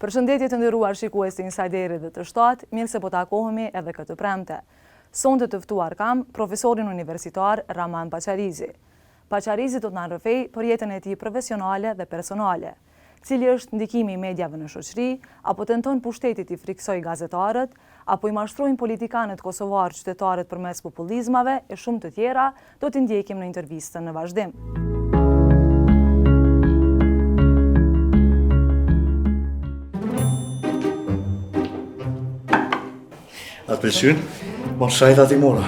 Përshëndetje të nderuar shikues të Insiderit dhe të shtatë, mirë se po takohemi edhe këtë premte. Sonte të ftuar kam profesorin universitar Raman Paqarizi. Paqarizi do të na rrëfej për jetën e tij profesionale dhe personale, cili është ndikimi i mediave në shoqëri, apo tenton pushtetit i friksoj gazetarët, apo i mashtrojnë politikanët kosovar qytetarët përmes populizmave e shumë të tjera, do t'i ndjekim në intervistën në vazhdim. Atë pëlqyn, bon shajt ati mora.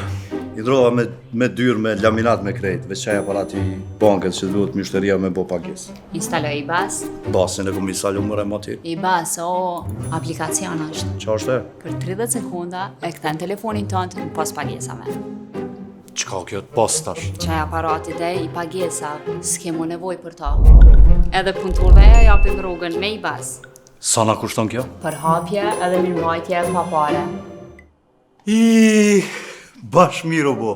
I drova me dyrë, me laminat me krejt, veç qaj aparati bankët që duhet mjështeria me bo pagesë. Instaloj IBAS? Basin e kom instalu mëre ma ti. IBAS, aplikacion është. Qa është e? Për 30 sekunda e këthen telefonin tënd në pas pagesave. Qka kjo të pas tash? Qaj aparatit e i pagesa, s'kemu nevoj për ta. Edhe punëtorve e japim rrugën me IBAS. Sa na kushton kjo? Për hapje edhe mirëmbajtje pa pare. Bash mirë o bo.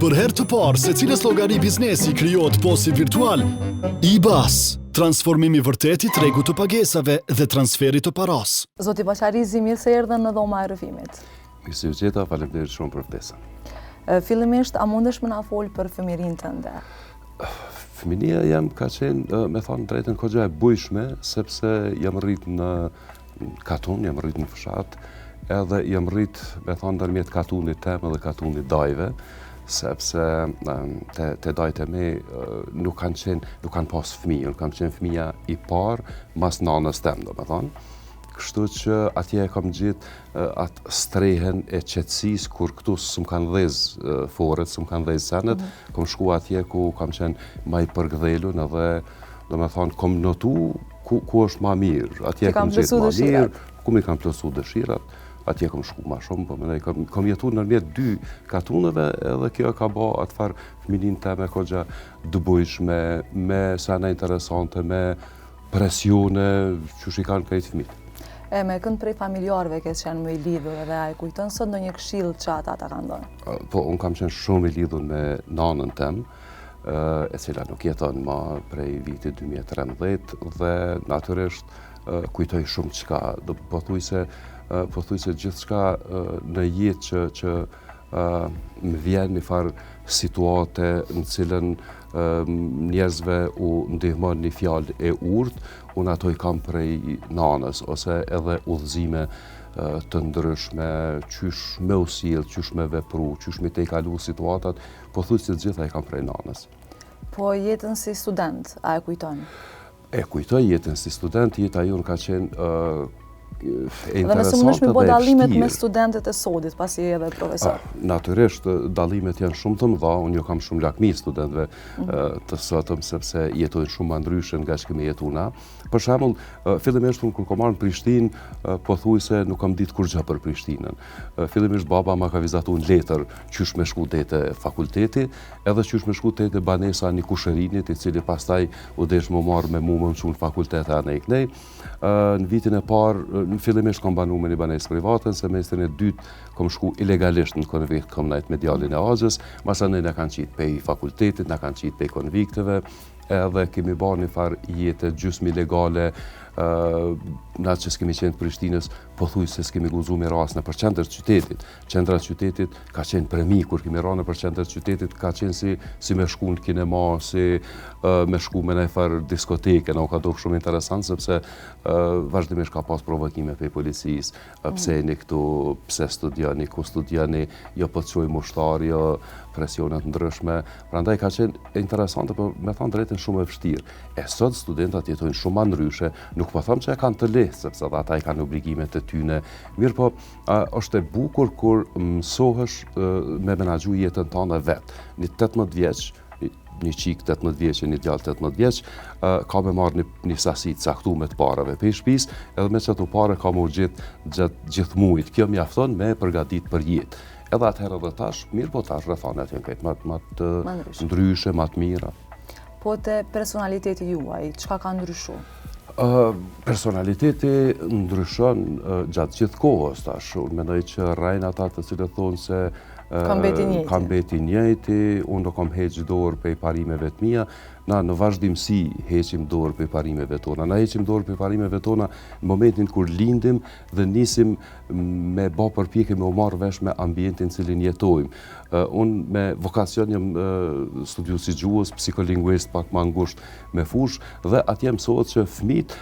Për herë të parë, se cilës llogari biznesi krijohet posi virtual, IBAS, transformimi vërtet i tregut të pagesave dhe transferit të paras. Zoti Paqarizi, mirë se erdhën në dhoma e rrëfimit. Mirë se u gjeta, faleminderit shumë për ftesën. Fillimisht, a mundesh më na fol për fëmirin tënde? Fëminia jam ka qenë, me thonë drejtën, kogja e bujshme, sepse jam rrit në Katun, jam rrit në fshat, edhe jam rrit, me thonë, ndërmjet katunit temë dhe katunit dajve, sepse te dajt e me nuk kanë pas fëmijë, nuk kanë qenë fëmija i parë, mas nanës temë, do me thonë. Kështu që atje e kam gjithë atë strehen e qetësis, kur këtu s'm kanë dhez foret, s'm kanë dhez senet, kom shku atje ku kam qenë ma i përgdhelun edhe, do me thonë, kom notu ku është ma mirë. Atje kom gjithë ma mirë, ku mi kam plësu dëshirat, atje kom shku ma shumë, kom jetu nërmjet 2 katunëve edhe kjo ka ba atë farë fëminin teme kogja dëbujshme, me sena interesante, me presione, që shikan krejt fëmit. Me kënd prej familjarëve ke qenë më i lidhur edhe a e kujton sot ndonjë këshill që ata ta kanë dhënë? Po, unë kam qenë shumë i lidhur me nanën tem, e cila nuk jeton ma prej vitit 2013 dhe natyrisht kujtoj shumë qka. Po thuj se gjithë qka në jetë që më vjen një farë situate në cilën njerëzve u ndihmon një fjalë e urtë, unë ato i kam prej nanës, ose edhe udhëzime të ndryshme, qysh me usil, qysh me vepru, qysh me te i kalu situatat, po thuj se gjitha i kam prej nanës. Po jetën si student, a e kujton? E kujtoj jetën si student, jeta jonë ka qenë dhe nëse mundesh me bo dallimet me studentët e sodit, pasi edhe profesor. Natyrisht, dallimet janë shumë të mëdha, unë jo kam shumë lakmi studentëve të sotëm, sepse jetojnë shumë ma ndryshen nga që kemi jetu na. Për shembull, fillimisht unë kur kom marrë në Prishtinë, po thuj se nuk kam ditë kur gjë për Prishtinën. Fillimisht baba ma ka vizatu në letër qysh me shku te fakulteti, edhe qysh me shku te banesa një kusherinit, i cili pastaj u desh më marrë me mu më në fakultet e anë e kënej. Në vitin e parë, në fillimisht kom banu me një banesë private, në semestrin e dytë kom shku ilegalisht në konvikt, kom najt me djalin e Azës, masanej në kanë qitë pej fakultetit, në kanë qitë pej konvikteve, edhe kemi ba një farë jetë gjysmë ilegale, na që s'kemi qenë të Prishtinës, po thuj se s'kemi guzu me ras në për qendër qytetit. Qendra qytetit ka qenë për mi, kur kemi ra në për qendër qytetit, ka qenë si me shku në kinema, si me shku me në farë diskoteke, në ka do shumë interesant, sepse vazhdimisht ka pas provokime për policis, pse një këtu, pse studiani, ku studiani, jo po të qoj mushtar, jo presionet ndryshme. Prandaj ka qenë interesante, po me thonë drejten shumë e vështirë. E sot studentat jetojnë shumë ma ndryshe, nuk po thëmë që e kanë të lehtë, sepse dhe ata i kanë obligimet të tyne. Mirë po, është e bukur kur mësohesh me menagju jetën tënde vetë. Një 18 vjeç, një qik 18 vjeç, një djallë 18 vjeç, ka me marrë një sasi caktuar të parave për shtëpis, edhe me çato pare ka më gjithë mujt. Kjo mjafton me përgatit për jetë. Edhe atëherë dhe tash, mirë po tash rrethanet janë këtë më të ndryshe, më të mira. Po te personaliteti juaj, çka ka ndryshu? Personaliteti ndryshon gjatë gjithë kohës tash. Unë mendoj që rrajnë ata të cilët thonë se Ka mbeti njëjti. Ka mbeti njëjti, unë do kam heqë dorë prej parimeve të mia, na në vazhdimsi heqim dorë prej parimeve tona. Na heqim dorë prej parimeve tona në momentin kur lindim dhe nisim me bë përpjekje me u marrë vesh me ambientin cilin jetojmë. Unë me vokacion jam studiues i gjuhës, psikolinguist pak më ngusht me fush dhe atje mësohet që fëmijët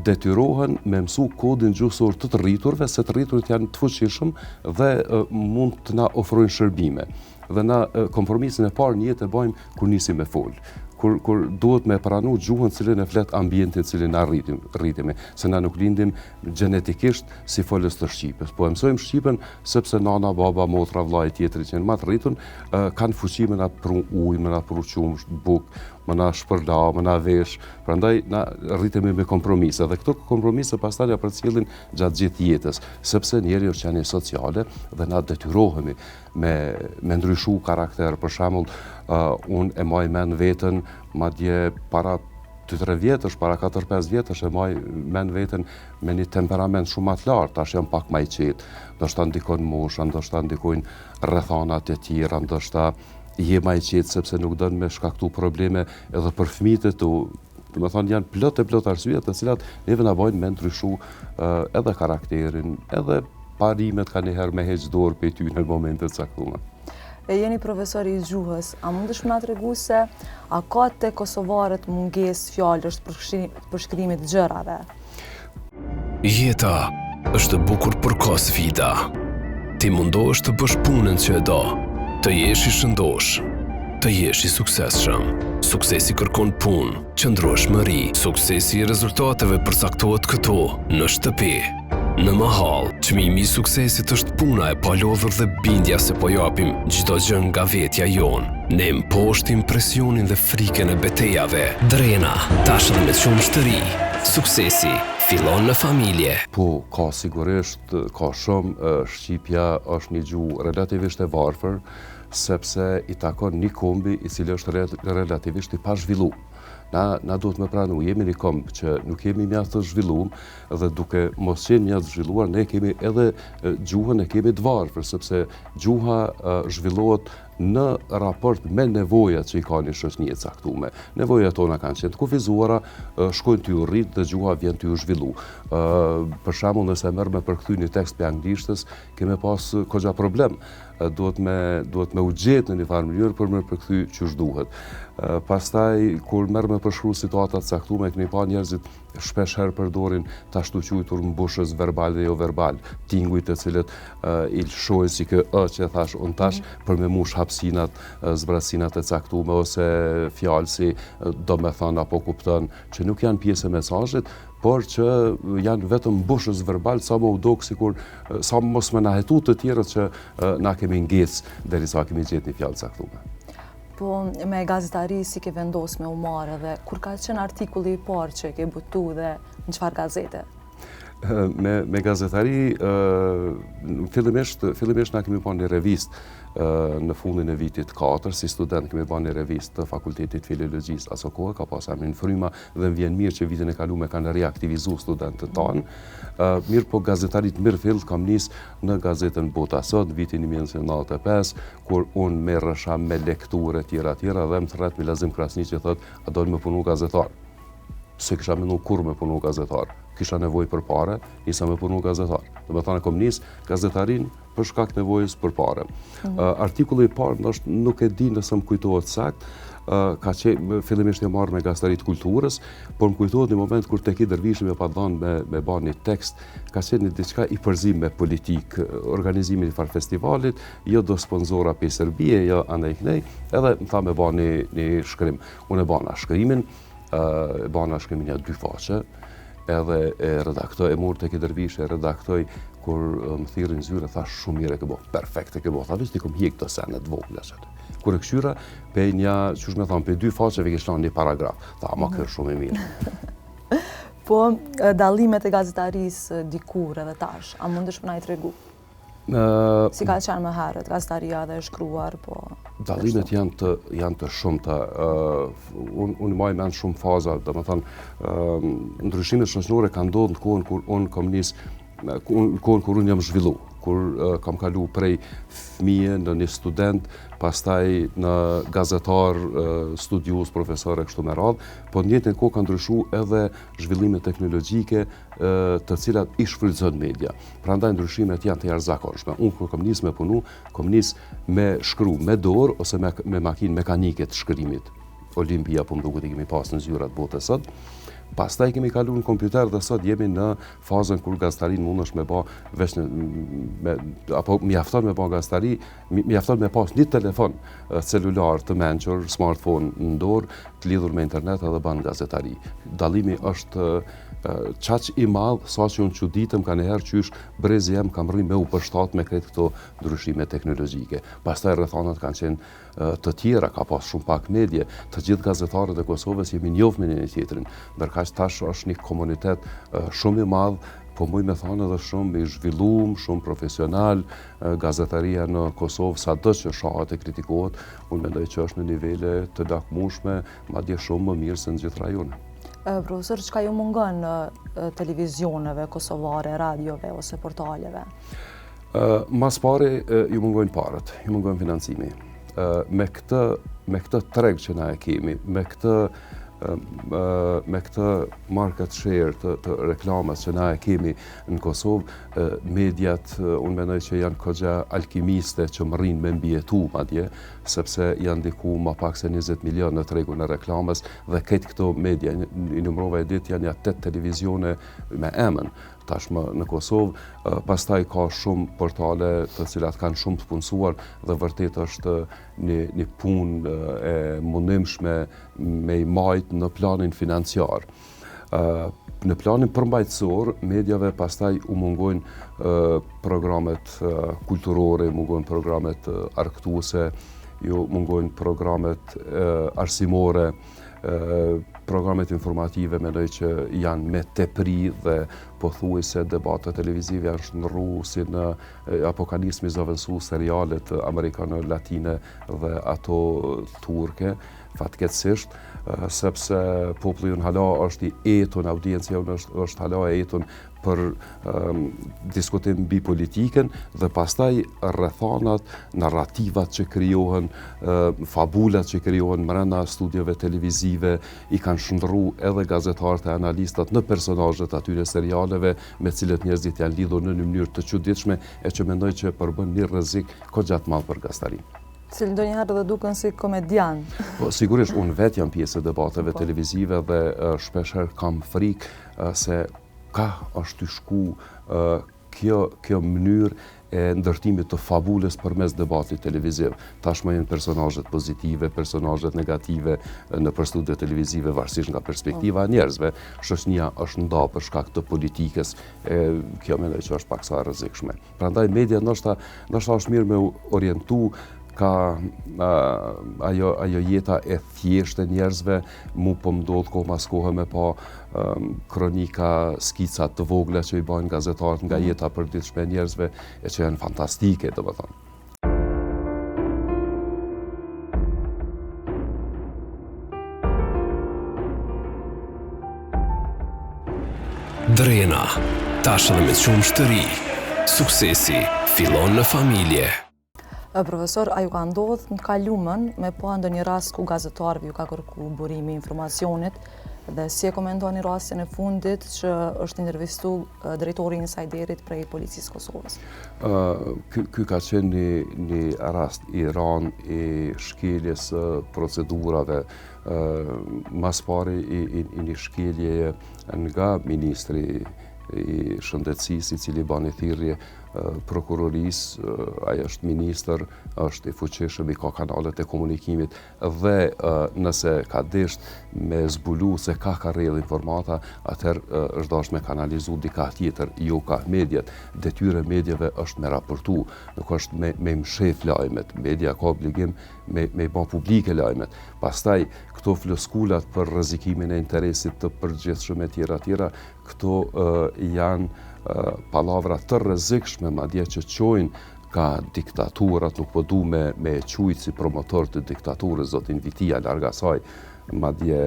detyrohen me mësu kodin gjuhësor të rriturve, se të rriturit janë të fuqishëm dhe mund të na ofrojnë shërbime. Dhe na kompromisin e parë një jetë e bajmë kur nisim me fol. Kur duhet me pranu gjuhën cilin e flet ambientin cilin na rritimi, se na nuk lindim gjenetikisht si folës të Shqipës. Po e mësojmë Shqipen sepse nana, baba, motra, vllai tjetri që në matë rritun kanë fuqi me na pru ujë, me na pru qumsh, bukë, me na shpërla, me na vesh, prandaj na rritemi me kompromise. Dhe këto kompromise pastaj ja përcjellin gjatë gjithë jetës, sepse njeri është qenie sociale dhe na detyrohemi me ndryshu karakter. Për shembull, unë e maj men veten, madje para 2-3 vjetësh, para 4-5 vjetësh e maj men veten me një temperament shumë më të lartë, tash jam pak më i qetë, ndoshta ndikon mosha, ndoshta ndikojnë rrethanat e tjera, ndoshta je më i qetë sepse nuk don me shkaktu probleme edhe për fëmijët e tu. Do të thonë janë plot arsye të cilat neve na bojnë me ndryshu edhe karakterin, edhe parimet ka njëherë me heq dorë për ty në momentet caktuara. E jeni profesor i gjuhës, a mundesh më na tregu se a ka te kosovarët mungesë fjalësh për shkrimit gjërave? Jeta është e bukur për ka sfida. Ti mundohesh të bësh punën që e do, të jesh i shëndosh, të jesh i suksesshëm. Suksesi kërkon punë, qëndrueshmëri. Suksesi i rezultateve përcaktohet këtu, në shtëpi. Në mahall, çmimi i suksesit është puna e palodhur dhe bindja se po japim çdo gjë nga vetja jon. Ne mposhtim presionin dhe frikën e betejave. Drena, tashmë me shumë shtëri. Suksesi fillon në familje. Po, ka sigurisht, ka shumë. Shqipja është një gjuhë relativisht e varfër, sepse i takon një kombi i cili është relativisht i pazhvilluar. Na duhet me pranu, jemi një komb që nuk jemi mjaft të zhvilluar dhe duke mos qenë mjaft zhvilluar, ne kemi edhe gjuhën e kemi të varfër, sepse gjuha zhvillohet në raport me nevojat që i ka një shoqënie e caktuar. Nevojat tona kanë qenë të kufizuara, shkojnë t'ju rrit dhe gjuha vjen t'ju zhvillu. Për shembull, nëse merr me përkthy një tekst për anglishtës, kemi pas kogja problem. Duhet me u gjetë në një farë mënyrë për me përkthy ç'është duhet. Pastaj kur merr me përshkruaj situata të caktuara, kemi pa njerëzit shpesh herë përdorin të ashtu quajtur mbushës verbal dhe jo verbal, tingujt të cilët i shohin si kë që thash unë tash për me mush hapsinat, zbrasinat e caktuara ose fjalë si do me thënë apo kupton, që nuk janë pjesë e mesazhit, por që janë vetëm mbushës verbal, sa më u dok sikur sa mos më na hetu të tjerët që na kemi ngec derisa kemi gjetë një fjalë caktuar. Po me gazetari si ke vendos me u marrë dhe kur ka qenë artikulli i parë që ke butu dhe në çfarë gazete? Me gazetari, fillimisht na kemi bën një revistë në fundin e vitit 4, si student kemi bën një revistë të Fakultetit Filologjisë, aso kohë ka pas emrin Fryma dhe më vjen mirë që vitin e kaluar kanë reaktivizuar studentët tanë. Mirë po gazetarit mirë fill kam nis në gazetën Bota Sot vitin 1995, kur unë merresha me lekturë tjera dhe më thret Milazim Krasni që thotë, a do të më punu gazetar? Se kisha mendu kur me punu gazetar. Kisha nevojë për pare, nisa me punu gazetar. Do me thënë kom nis gazetarin për shkak nevojës për pare. Artikulli i parë nuk e di nëse më kujtohet sakt, ka qenë fillimisht e marrë me gazetarit kulturës, por më kujtohet një moment kur tek i Dervishi me pa dhënë me bën një tekst, ka qenë diçka i përzim me politik, organizimin i farë festivalit, jo do sponsora për Serbie, jo andaj kënej, edhe më tha me bën një shkrim. Unë e bana shkrimin, ja 2 faqe, edhe e redaktoj, e murë tek i Dervishi, e redaktoj, kur më thirrin zyre, thash shumë mirë e ke bo, perfekt e ke bo, tha vështë i kom hjek të senet vogla qëtë. Kur e këshyra, pe një, qësh me thamë, pe 2 faqeve ke shlan një paragraf, tha, ma kërë shumë e mirë. Po, dallimet e gazetarisë dikur edhe tash, a mundesh më na i tregu? Si ka qenë më herët, gazetaria dhe e shkruar, po... Dallimet janë të shumta. Unë maj mend shumë faza, dhe më thënë, ndryshimet shoqërore kanë ndodhur në kohën kur unë kom nis, kohën kur unë jam zhvillu, kur kam kalu prej fëmije në një student, pastaj në gazetar, studius, profesor e kështu me radhë, po në njëjtën kohë ka ndryshu edhe zhvillime teknologjike të cilat i shfrytëzon media. Prandaj ndryshimet janë të jashtëzakonshme. Unë kur kam nisë me punu, kam nisë me shkru me dorë ose me makinë mekanike të shkrimit. Olimpia, po më duket i kemi pas në zyrat botës sot. Pastaj kemi kalu në kompjuter dhe sot jemi në fazën kur gazetarin mundesh me ba veç apo mjafton me ba gazetari, mjafton me pas një telefon celular të mençur, smartphone në dorë, të lidhur me internet edhe ban gazetari. Dallimi është qaq i madh sa që unë çuditëm ka njëherë qysh brezi jam kam rri me u përshtat me kretë këto ndryshime teknologjike. Pastaj rrethanat kanë qenë të tjera, ka pas shumë pak medje, të gjithë gazetarët e Kosovës jemi njohur me njëri tjetrin. Ndërkaq tash është një komunitet shumë i madh, po muj me thonë edhe shumë i zhvilluar, shumë profesional. Gazetaria në Kosovë sado që shohat e kritikohet, unë mendoj që është në nivele të lakmueshme, madje shumë më mirë se në gjithë rajonet. Profesor, çka ju mungon në televizioneve kosovare, radiove ose portaleve? Mas pari ju mungojnë parët, ju mungojnë financimi. Me këtë treg që na e kemi, me këtë market share të reklamas që na e kemi në Kosovë, mediat, unë mendoj që janë kogja alkimiste që më rrinë me mbjetu madje, sepse janë diku ma pak se 20 milion në tregun e reklamas dhe këtë këto media, i numrova e ditë janë 8 televizione me emën. Tashmë në Kosovë, pastaj ka shumë portale të cilat kanë shumë të punësuar dhe vërtet është një punë e mundimshme me i majtë në planin financiar. Në planin përmbajtësor, mediave pastaj u mungojnë programet kulturore, mungojnë programet argëtuese, ju mungojnë programet arsimore, programet informative mendoj që janë me tepri dhe pothuajse debatet televizive janë shndërru si në apo kanë nisë zëvendësu serialet amerikano-latine dhe ato turke, fatkeqësisht, sepse populli hala është i eton, audiencia është hala e eton për diskutim mbi politikën dhe pastaj rrethanat, narrativat që krijohen, fabulat që krijohen brenda studiove televizive i kanë shndërru edhe gazetarët e analistat në personazhet atyre serialeve me cilët njerëzit janë lidhur në një mënyrë të çuditshme e që mendoj që përbën një rrezik kogja të madh për gazetarin. Cilë ndonjëherë edhe duken si komedian. Po, sigurisht, unë vetë jam pjesë e debateve televizive dhe shpeshherë kam frikë se ka është të shku kjo mënyrë e ndërtimit të fabulës përmes debatit televiziv. Tashmë janë personazhet pozitive, personazhet negative në studiot televizive varësisht nga perspektiva e njerëzve. Shoqënia është nda për shkak të politikës, kjo mendoj që është paksa e rrezikshme. Prandaj media ndoshta është mirë me orientu ka ajo jeta e thjeshtë e njerëzve, mu po më ndodh kohë mas kohë me pa kronika, skica të vogla që i bajnë gazetarët nga jeta përditshme e njerëzve e që janë fantastike, domethënë. Drena, tashë dhe me shumë shtëri. Suksesi fillon në familje. Profesor, a ju ka ndodhur në kaluamën me pa ndonjë rast ku gazetarëve ju ka kërku burimi i informacionit dhe si e komentoni rastin e fundit që është intervistu drejtori i Insajderit prej Policisë Kosovës? Ky ka qenë një rast i rënd i shkeljes procedurave, mas pari i një shkelje nga ministri i shëndetësisë i cili bani thirrje prokurorisë, ai është ministër, është i fuqishëm, i ka kanalet e komunikimit dhe nëse ka desht me zbulu se ka rrjedh informata, atëherë është dashur me kanalizu dika tjetër, jo ka mediat. Detyra e mediave është me raportu, nuk është me mshef lajmet. Media ka obligim me bë publike lajmet. Pastaj këto floskulat për rrezikimin e interesit të përgjithshëm e tjera, këto janë palavra të rrezikshme madje që çojnë ka diktaturat, nuk po du me qujtë si promotor të diktaturës, zotin Vitia, larga saj, madje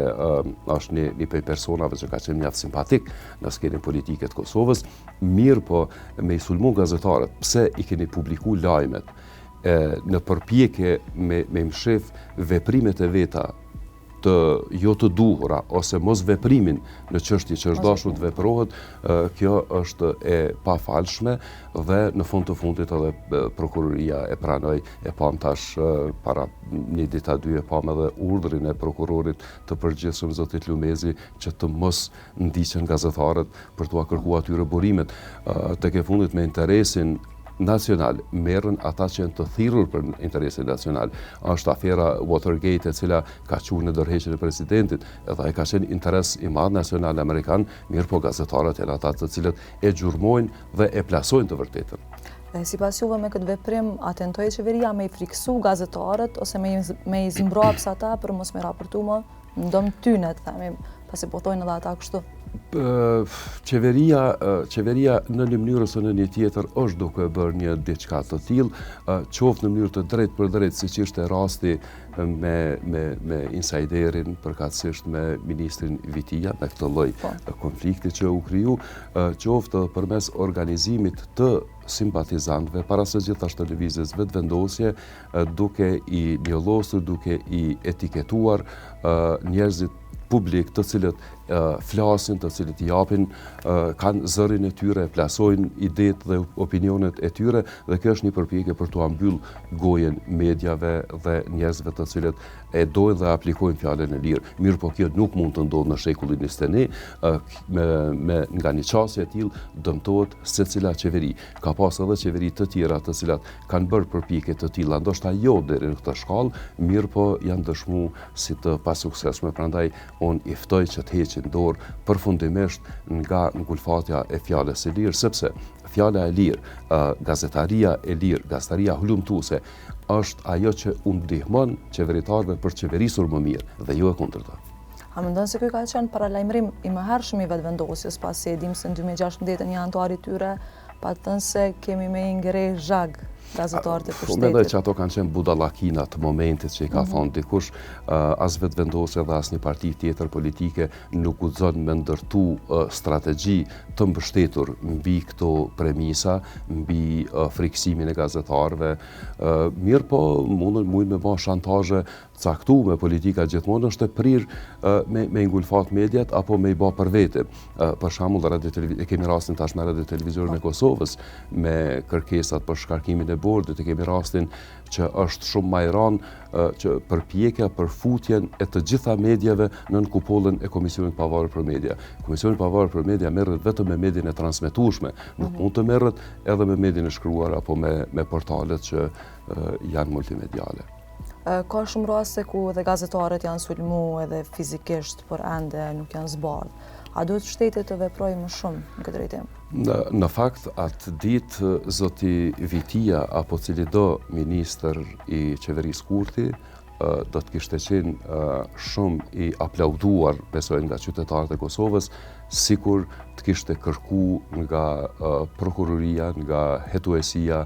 është një prej personave që ka qenë mjaft simpatik në skenën politike të Kosovës, mirë po me i sulmu gazetarët, pse i keni publiku lajmet në përpjekje me mshef veprimet e veta të jo të duhura ose mos veprimin në çështje që është dashur të veprohet, kjo është e pafalshme dhe në fund të fundit edhe prokuroria e pranoi, e pam tash para një ditë a dy e pam edhe urdhrin e prokurorit të përgjithshëm zotit Lumezi që të mos ndiqen gazetarët për t'u kërkuar atyre burimet. Tek e fundit me interesin nacional, merren ata që janë të thirrur për interesin nacional. Është afera Watergate e cila ka qenë në dorëheqjen e presidentit, edhe ai ka qenë interes i madh nacional amerikan, mirë po gazetarët janë ata të cilët e gjurmojnë dhe e plasojnë të vërtetën. Sipas juve me këtë veprim atentoi qeveria me i friksu gazetarët ose me i zmbrapsa ata për mos me raportu më në dom tynet, themi, pasi po thojnë edhe ata kështu. Qeveria në një mënyrë ose në një tjetër është duke bërë një diçka të tillë, qoftë në mënyrë të drejtë për drejtë, siç ishte rasti me insajderin, përkatësisht me ministrin Vitia, me këtë lloj konflikti që u kriju, qoftë përmes organizimit të simpatizantëve, para së gjithashtu lëvizjes vetëvendosje, duke i njëllosur, duke i etiketuar njerëzit publik të cilët flasin, të cilët i japin, kanë zërin e tyre, plasojnë idetë dhe opinionet e tyre, dhe kjo është një përpjekje për t'u mbyll gojen mediave dhe njerëzve të cilët e dojnë dhe aplikojnë fjalën e lirë. Mirë po kjo nuk mund të ndodhë në shekullin 21, nga një qasje e tillë dëmtohet secila qeveri. Ka pas edhe qeveri të tjera të cilat kanë bërë përpjekje të tilla, ndoshta jo deri në këtë shkallë, mirë po janë dëshmuar si të pasuksesshme. Prandaj unë i ftoj që të heqin dorë përfundimisht nga ngulfatja e fjalës së lirë, sepse fjala e lirë, gazetaria e lirë, gazetaria hulumtuese është ajo që u ndihmon qeveritarëve për të qeverisur më mirë dhe jo e kundërta. A mendon se ky ka qenë paralajmërim i mëhershëm i vetëvendosjes, pasi e dim se në 2016 një anëtar i tyre pa thënë se kemi me ngre zhag gazetarët e pushtetit. Mendoj që ato kanë qenë budallakina të momentit që i ka thonë dikush, as vetëvendosja dhe as një parti tjetër politike nuk guxon me ndërtu strategji të mbështetur mbi këto premisa, mbi friksimin e gazetarëve. Mirë po mundën me bë shantazhe caktuar me politika gjithmonë është e prirë me ngulfat mediat apo me i bë për vete. Për shembull, e kemi rastin tash me radio televizorin e Kosovës me kërkesat për shkarkimin e bordit, e kemi rastin që është shumë më i rëndë që përpjekja për futjen e të gjitha mediave nën kupollën e Komisionit Pavarur për Media. Komisioni Pavarur për Media merret vetëm me median e transmetueshme, nuk mund të merret edhe me median e shkruar apo me portalet që janë multimediale. Ka shumë raste ku edhe gazetarët janë sulmu edhe fizikisht, por ende nuk janë zbardhë. A duhet shteti të veprojë më shumë në këtë drejtim? Në fakt, atë ditë zoti Vitia apo cili do ministër i qeverisë Kurti do të kishte qenë shumë i aplauduar, besoj, nga qytetarët e Kosovës, sikur të kishte kërku nga prokuroria, nga hetuesia,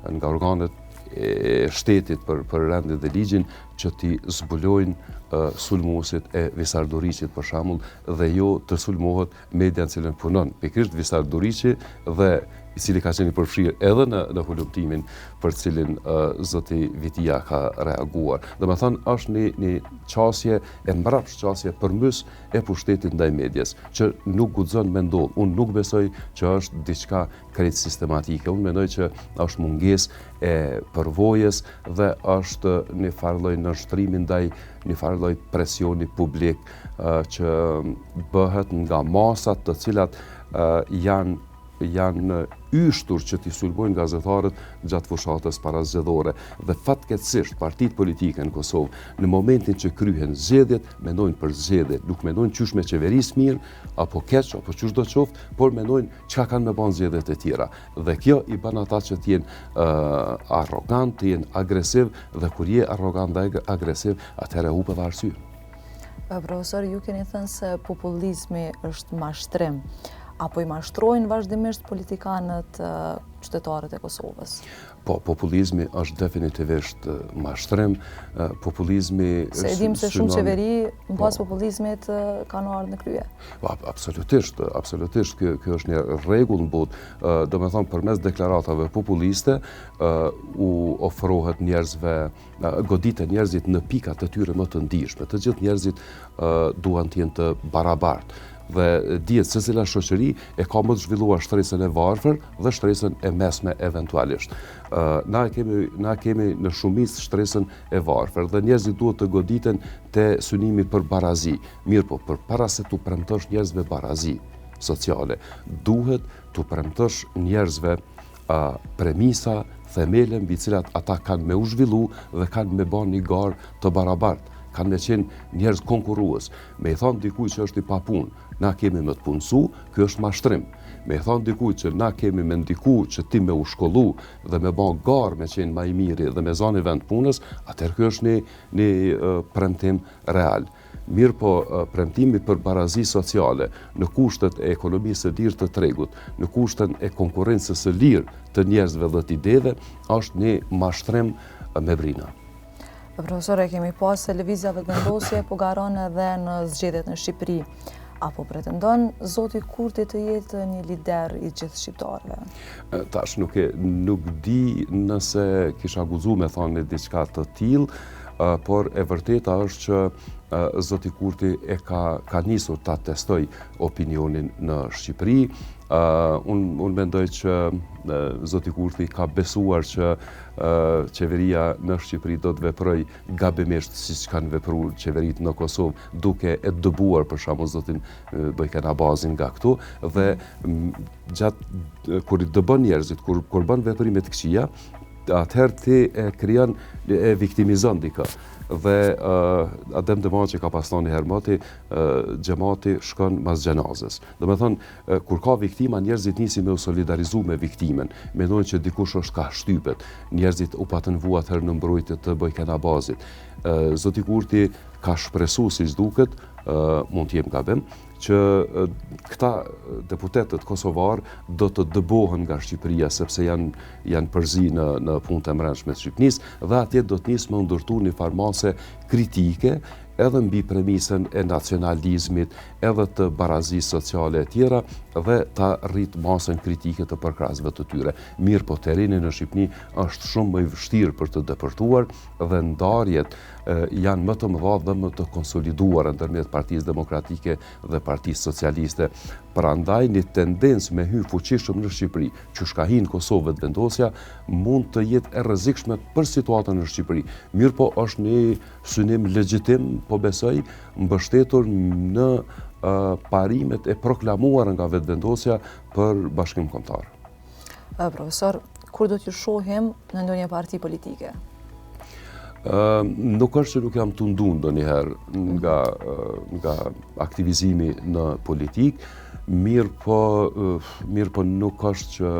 nga organet e shtetit për rendin dhe ligjin që t'i zbulojnë sulmuesit e Visar Duriqit për shembull dhe jo të sulmohet media në cilën punon. Pikërisht Visar Duriqi dhe i cili ka qenë i përfshirë edhe në hulumtimin për cilin zoti Vitia ka reaguar. Domethënë është një qasje e mbrapsht, qasje përmbys e pushtetit ndaj medias, që nuk guxon me ndodh. Unë nuk besoj që është diçka krejt sistematike. Unë mendoj që është mungesë e përvojës dhe është një farë lloj nënshtrimi ndaj një farë lloj presioni publik që bëhet nga masat të cilat janë yshtur që t'i sulmojnë gazetarët gjatë fushatës parazgjedhore. Dhe fatkeqësisht partitë politike në Kosovë, në momentin që kryhen zgjedhjet, mendojnë për zgjedhje, nuk mendojnë qysh me qeverisë mirë, apo keq, apo qysh do qoftë, por mendojnë çka kanë me bën zgjedhjet e tjera. Dhe kjo i bën ata që t'jenë arrogant, t'jenë agresiv, dhe kur je arrogant dhe agresiv, atëherë humbet arsye. Profesor, ju keni thënë se popullizmi është mashtrim. Apo i mashtrojnë vazhdimisht politikanët qytetarët e Kosovës? Po, populizmi është definitivisht mashtrim, populizmi... Se dim se shumë qeveri, në pas populizmit, kanë ardhur në krye. Absolutisht, kjo është një rregull në botë. Do me thonë, përmes deklaratave populiste, u ofrohet njerëzve, godite njerëzit në pikat e tyre më të ndihshme. Të gjithë njerëzit duan të jenë të barabartë. Dhe dihet se cila shoqëri e ka më të zhvilluar shtresën e varfër dhe shtresën e mesme eventualisht. Na kemi në shumicë shtresën e varfër dhe njerëzit duhet të goditen te synimi për barazi. Mirë po, përpara se tu premtosh njerëzve barazi sociale, duhet tu premtosh njerëzve premisa, themele mbi cilat ata kanë me u zhvillu dhe kanë me bën një garë të barabartë. Kanë me qenë njerëz konkurrues. Me i thonë dikuj që është i papunë, na kemi me të punësu, kjo është mashtrim. Me i thonë dikuj që na kemi me ndiku që ti me u shkollu dhe me ban garë me qenë ma i miri dhe me zani vend punës, atër kjo është një premtim real. Mirë po, premtimi për barazi sociale në kushtet e ekonomisë së lirë të tregut, në kushtet e konkurrencës së lirë të njerëzve dhe të ideve, është një mashtrim me brina. Profesore, kemi pas se lëvizjave të vendosje po garon edhe në zgjedhjet në Shqipëri. Apo pretendon zoti Kurti të jetë një lider i gjithë shqiptarëve? Tash nuk di nëse kisha guxuar me thonë diçka të tillë, por e vërteta është që zoti Kurti e ka nisur ta testoj opinionin në Shqipëri. Unë mendoj që zoti Kurti ka besuar që qeveria në Shqipëri do të veproj gabimisht siç kanë vepruar qeveritë në Kosovë, duke e dëbuar për shembull zotin Bojken Abazin nga këtu dhe gjatë kur i dëbon njerëzit, kur bën veprime të këqija, atëherë ti e krijon e viktimizon dikë. Dhe Adem Demaçi ka pas thonë hermati, xhamati shkon mas xhenazës. Do me thonë, kur ka viktima, njerëzit nisin me u solidarizu me viktimen, mendojnë që dikush është ka shtypet, njerëzit u patën vu atëherë në mbrojtje të Bojken Abazit. Zoti Kurti ka shpresu, si duket, mund t'jem gabim, që këta deputetët kosovar do të dëbohen nga Shqipëria sepse janë përzi në punët e mbrëmshme të Shqipërisë dhe atje do të nisë më ndërtu një farmase kritike edhe mbi premisën e nacionalizmit, edhe të barazisë sociale e tjera dhe ta rrit masën kritike të përkrasëve të tyre. Mirë po terreni në Shqipëri është shumë më i vështirë për të depërtuar dhe ndarjet janë më të mëdha dhe më të konsoliduara ndërmjet Partisë Demokratike dhe Partisë Socialiste. Prandaj një tendencë me hy fuqishëm në Shqipëri, që shka hi në Kosovë të vendosja, mund të jetë e rrezikshme për situatën në Shqipëri. Mirë po është një synim legjitim, po besoj, mbështetur në parimet e proklamuar nga vetëvendosja për bashkim kombëtar. Profesor, kur do t'ju shohim në ndonjë parti politike? Nuk është që nuk jam tundu ndonjëherë nga aktivizimi në politik, mirë po nuk është që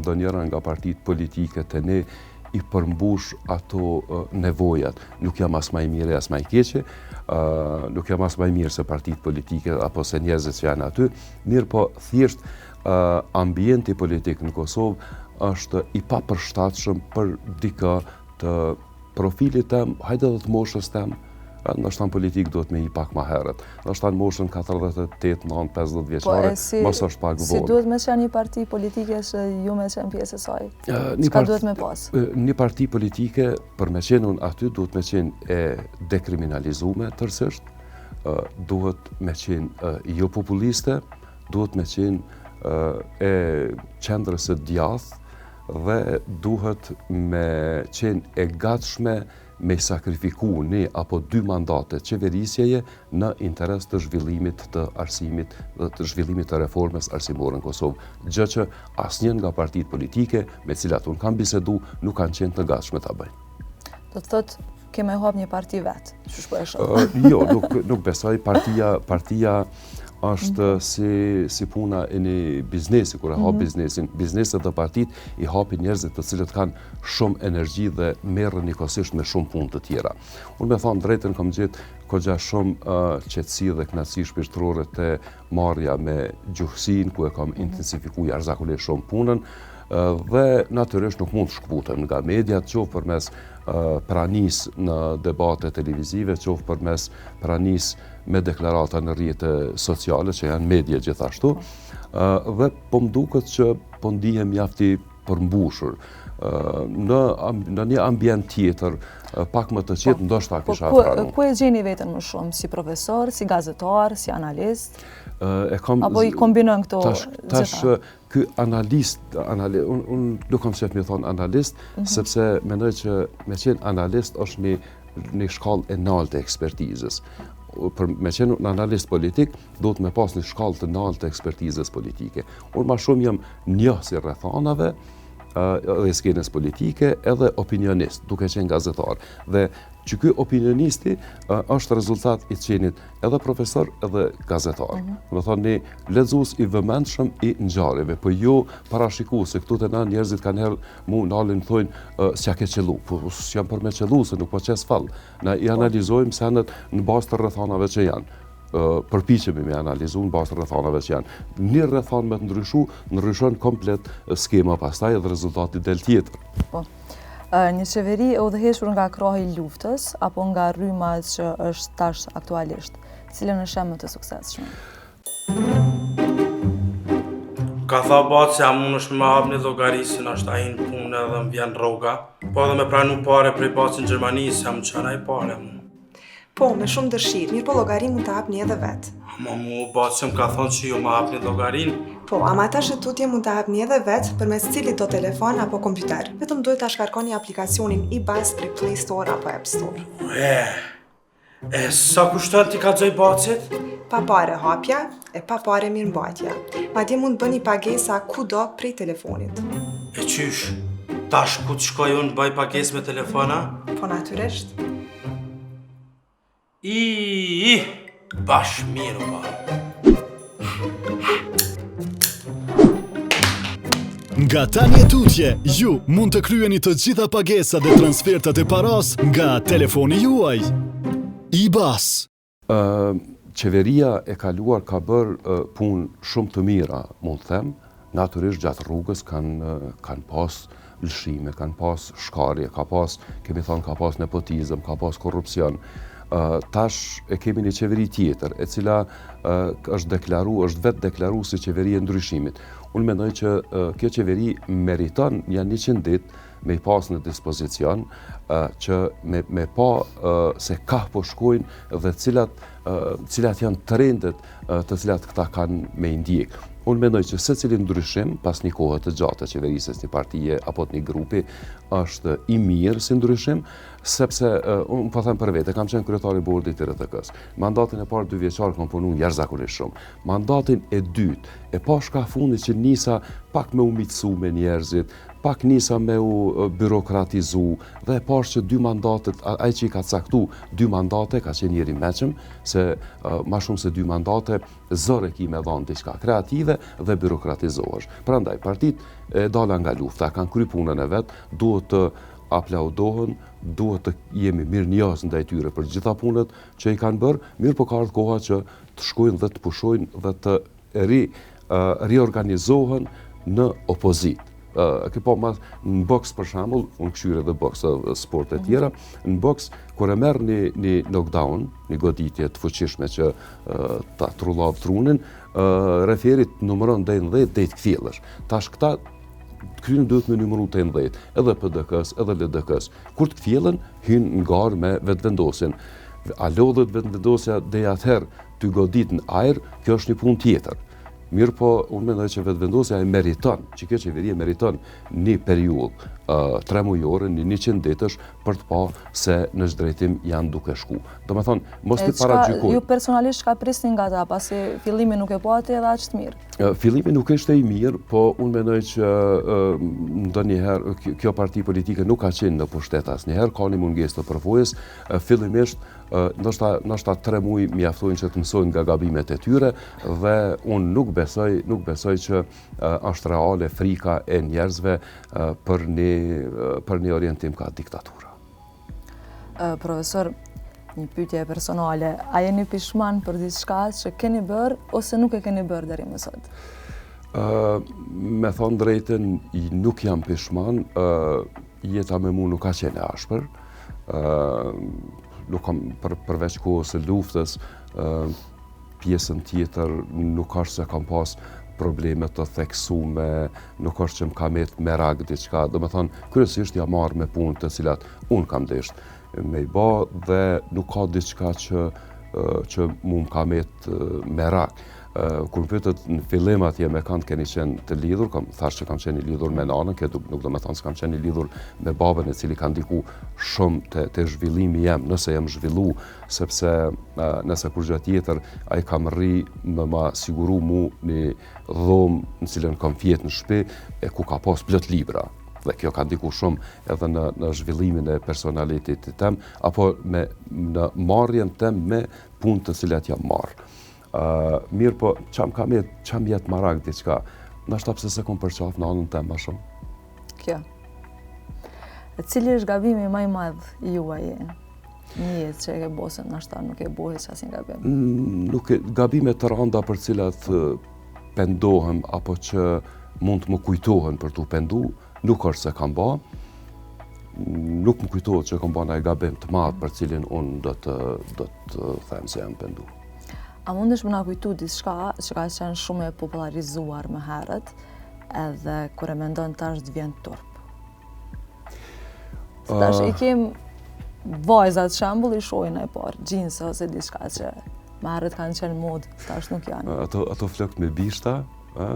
ndonjëra nga partitë politike të ne i përmbush ato nevojat. Nuk jam as më i mirë as më i keqe, nuk jam as më i mirë se partitë politike apo se njerëzit që janë aty, mirë po thjesht ambienti politik në Kosovë është i papërshtatshëm për dikë të profilit tem, hajde dhe të moshës tem, ndoshta në politik duhet me i pak ma herët. Ndoshta në moshën 48, 9, 50 vjeçare, mos është pak vonë. Si duhet me qenë një parti politike që ju me qenë pjesë e saj? Çka duhet me pas? Një parti politike, për me qenë unë aty, duhet me qenë e dekriminalizume tërësisht, duhet me qenë jo populiste, duhet me qenë e qendrës së djathtë, dhe duhet me qenë e gatshme me sakrifiku një apo 2 mandate qeverisjeje në interes të zhvillimit të arsimit dhe të zhvillimit të reformës arsimore në Kosovë. Gjë që asnjë nga partitë politike me cilat unë kam bisedu nuk kanë qenë të gatshme ta bëjnë. Do të thotë kemë hap një parti vetë, që shpo e shoh. Jo, nuk besoj. Partia është si puna e një biznesi, kur e hap biznesin. Bizneset dhe partit i hapin njerëzit të cilët kanë shumë energji dhe merren njëkohësisht me shumë punë të tjera. Unë me thonë drejtën kam gjetë kogja shumë qetësi dhe kënaqësi shpirtërore te marrja me gjuhësinë, ku e kam intensifikuar jashtëzakonisht shumë punën. Dhe natyrisht nuk mund të shkputem nga mediat, qoftë përmes pranis në debate televizive, qoftë përmes pranis me deklarata në rrjete sociale, që janë media gjithashtu, dhe po më duket që po ndihem mjafti përmbushur. Në një ambient tjetër, pak më të qetë, ndoshta kisha pranuar. Ku e gjeni veten më shumë, si profesor, si gazetar, si analist? Apo i kombinojnë këto gjitha? Tash, ky analist, unë nuk kam qef me thonë analist, sepse mendoj që me qenë analist është një shkallë e naltë e ekspertizës. Me qenë në analist politik, do të me pas një shkallë të naltë të ekspertizës politike. Unë ma shumë jam njësi rrethanave, edhe skenës politike, edhe opinionist, duke qenë gazetar. Dhe që ky opinionisti është rezultat i qenit edhe profesor, edhe gazetar. Më thonë, një lexues i vëmendshëm i ngjarjeve, po jo parashikues, se këtu te na njerëzit kanë herë mu nalin thonë s'ja ke qellu, po s'jam për me qellu, se nuk po qes fall. Na i analizojmë senet në bazë të rrethanave që janë. Përpiqemi me analizu në bazë të rrethanave që janë. Një rrethan me të ndryshon komplet skema pastaj dhe rezultati del tjetër. Po. Një qeveri e udhëhequr nga krahi i luftës apo nga rryma që është tash aktualisht, cilën është shemë të suksesshme? Ka tha batë se a mund është me hap një llogarisin, është ai në punë edhe më vjen rroga, po edhe me pranu pare prej batë në Gjermani, se më qëna i pare mu. Po, me shumë dëshirë, mirë po llogarin mund të hap një edhe vetë. Ama mu batë që më ka thonë që jo me hap një llogarin. Po, ama ta shëtutje mund të hap një edhe vetë përmes cilit do telefon apo kompjuter. Vetëm duhet ta shkarkoni aplikacionin iBus prej Play Store apo App Store. Sa kushton ti ka xoj bacit? Pa pare hapja e pa pare mirëmbajtja. Madje mund bëni pagesa kudo prej telefonit. E qysh? Tash ku të shkoj unë bëj pagesë me telefona? Po natyrisht. Bash mirë ba. Nga tani e tutje, ju mund të kryeni të gjitha pagesat dhe transfertat e paras nga telefoni juaj. iBus. Qeveria e kaluar ka bërë punë shumë të mira, mund të them. Natyrisht gjatë rrugës kanë pas lëshime, kanë pas shkarje, ka pas nepotizëm, ka pas korrupsion. Tash e kemi një qeveri tjetër, e cila është vetë deklaru si qeveri e ndryshimit. Unë mendoj që kjo qeveri meriton janë 100 ditë me i pas në dispozicion, që me pa se ka po shkojnë dhe cilat janë trendet të cilat këta kanë me ndjek. Unë mendoj që secili ndryshim pas një kohë të gjatë të qeverisës një partije apo të një grupi është i mirë si ndryshim, sepse unë po them për vete, kam qenë kryetari i bordit të RTK-s. Mandatin e parë 2 vjeçar kam punuar jashtëzakonisht shumë. Mandatin e dytë e pa shka fundi që nisa pak me u miqësu me njerëzit, pak nisa me u byrokratizu dhe e pash që 2 mandatet, ai që i ka caktu 2 mandate ka qenë njëri meqëm, se ma shumë se 2 mandate zore ki me dhanë diçka kreative dhe byrokratizohesh. Prandaj partit e dala nga lufta, kanë kry punën e vetë, duhet të aplaudohen, duhet të jemi mirë njës ndaj tyre për gjitha punët që i kanë bërë, mirë po ka ardhur koha që të shkojnë dhe të pushojnë dhe të riorganizohen në opozit. Po në boks për shembull, unë këshyre dhe boks sport e tjera, në boks kur e merr një knockdown, një goditje të fuqishme që ta trullav trunin, referit numëron deri në 10 deri të kthjellësh. Tash këta kryen duhet me numëru të 11, edhe PDK-s, edhe LDK-s. Kur të kthjellen, hyn në garë me vetëvendosjen. A lodhet vetëvendosja deri atëherë ty godit në ajër, kjo është një punë tjetër. Mirë po, unë mendoj që vetëvendosja e meriton, që kjo qeveri e meriton një periudhë 3 mujore, një 100 ditësh për të pa se në drejtim janë duke shku. Do me thonë, mos të paragjykojmë. Ju personalisht ka prisni nga ta, pasi fillimi nuk e pati edhe aq të mirë? Fillimi nuk ishte i mirë, po unë mendoj që ndonjëherë kjo parti politike nuk ka qenë në pushtet asnjëherë, ka një mungesë të përvojës. Fillimisht ndoshta 3 muaj mjaftojnë që të mësojnë nga gabimet e tyre dhe unë nuk besoj që është reale frika e njerëzve për një orientim ka diktatura. Profesor, një pyetje personale, a jeni pishman për diçka që keni bërë ose nuk e keni bërë deri më sot? Me thonë drejten, nuk jam pishman, jeta me mu nuk ka qenë ashpër, nuk kam përveç kohës së luftës, pjesën tjetër nuk është se kam pas probleme të theksume, nuk është që më kam jetë merak diçka, do me thonë, kryesisht jam marrë me punë të cilat unë kam desht me i ba dhe nuk ka diçka që mu më kam jetë merak. Kur më pyetët në fillim atje me kanë keni qenë të lidhur, thash që kam qenë i lidhur me nanën, këtë nuk do me thonë se kam qenë i lidhur me babën e cili ka ndiku shumë të zhvillimi jem, nëse jem zhvillu, sepse nëse kur gjë tjetër, ai kam rri me ma siguru mu një dhomë në cilën kam fjetë në shtëpi, e ku ka pas plot libra. Dhe kjo ka ndiku shumë edhe në zhvillimin e personalitetit tem, apo në marrjen tem me punë të cilat jam marrë. Mirë po, qam jetë marak diçka, nashta pse se kom përqaf në anën tem ma shumë. Kjo. E cili është gabimi më i madh juaj një jetë që e ke bosën, nashta nuk e bohe që asin gabim? Gabime të randa për cilat pendohem, apo që mund të më kujtohen për të pendu, nuk është se kam ba, nuk më kujtohet që kam ba në gabim të madh për cilin unë do të them se jam pendu. A mundesh më na kujtu diçka që ka qenë shumë e popularizuar më herët, edhe kur e mendon tash të vjen turp? Tash i kem vajzat shembull i shohin e parë, gjinse ose diçka që më herët kanë qenë modë, tash nuk janë. Ato flokët me bishta,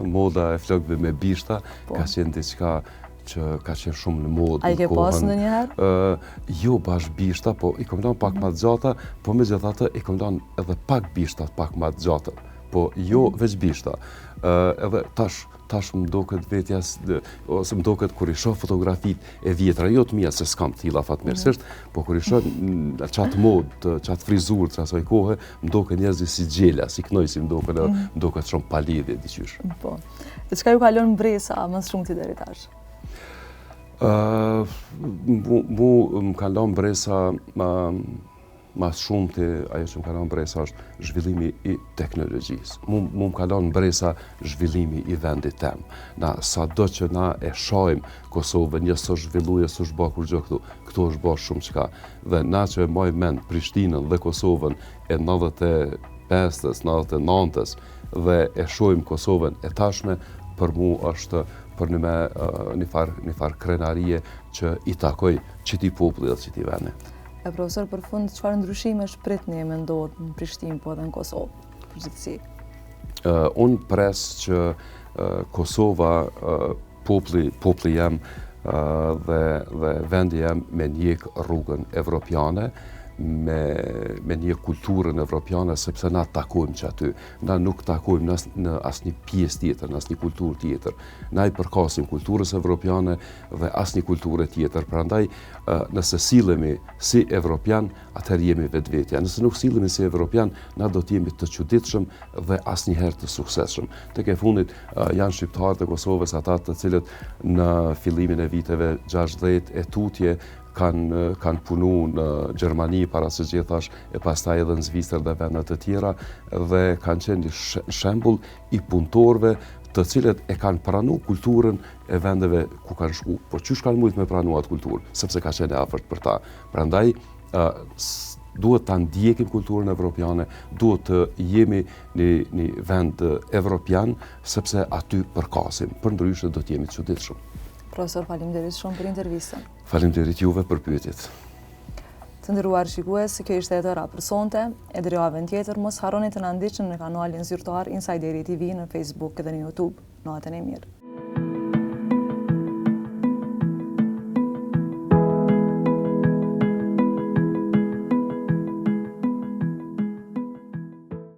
moda e flokëve me bishta, ka qenë diçka që ka qenë shumë në modë. A i ke pas ndonjëherë? Jo bash bishta, po i kom dhënë pak më të gjata, po megjithatë i kom dhënë edhe pak bishtat pak më të gjata, po jo veç bishta. Edhe tash më duket vetjas, ose më duket kur i shoh fotografitë e vjetra, jo të mia se s'kam tilla fatmirësisht, po kur i shoh çat modë, çat frizurë të asaj kohe, më duket njerëzit si gjela, si knojsi, më duket shumë palidhje diqysh. Po. E çka ju kalon mbresa më shumë ti deri tash? Mu më kalon mbresa ma shumë të ajo që më kalon mbresa është zhvillimi i teknologjisë. Mu më kalon mbresa zhvillimi i vendit tem. Na sa do që na e shohim Kosovën, një së zhvilluja, së shba kur gjë këtu është ba shumë qka. Dhe na që e maj mend Prishtinën dhe Kosovën e 95-ës, 99-ës dhe e shohim Kosovën e tashme, për mu është për një farë krenarie që i takoj qëti populli dhe qëti vene. Profesor, për fund, çfarë ndryshime shpritni e mendohet në Prishtinë po edhe në Kosovë, përgjithësi? Unë pres që Kosova, populli jam dhe vendi jam me njek rrugën evropiane, me një kulturën evropiane, sepse na takojmë që aty. Na nuk takojmë në asnjë pjesë tjetër, në asnjë kulturë tjetër. Na i përkasim kulturës evropiane dhe asnjë kulture tjetër. Prandaj, nëse sillemi si evropian, atëherë jemi vetvetja. Nëse nuk sillemi si evropian, na do të jemi të çuditshëm dhe asnjëherë të suksesshëm. Tek e fundit janë shqiptarët e Kosovës ata të cilët në fillimin e viteve 60 e tutje kanë punu në Gjermani para së gjithash e pastaj edhe në Zvicër dhe vendet të tjera dhe kanë qenë një shembull i punëtorëve të cilët e kanë pranu kulturën e vendeve ku kanë shku. Po qysh kanë mujt me pranu atë kulturë, sepse ka qenë afërt për ta. Prandaj duhet ta ndjekim kulturën evropiane, duhet të jemi një vend evropian, sepse aty përkasim. Përndryshe do të jemi të çuditshëm. Profesor, faleminderit shumë për intervistën. Faleminderit juve për pyetjet. Të nderuar shikues, kjo ishte e tëra për sonte. E deri javën tjetër, mos harroni të na ndiqni në kanalin zyrtar Insideri TV në Facebook dhe në YouTube. Natën e mirë.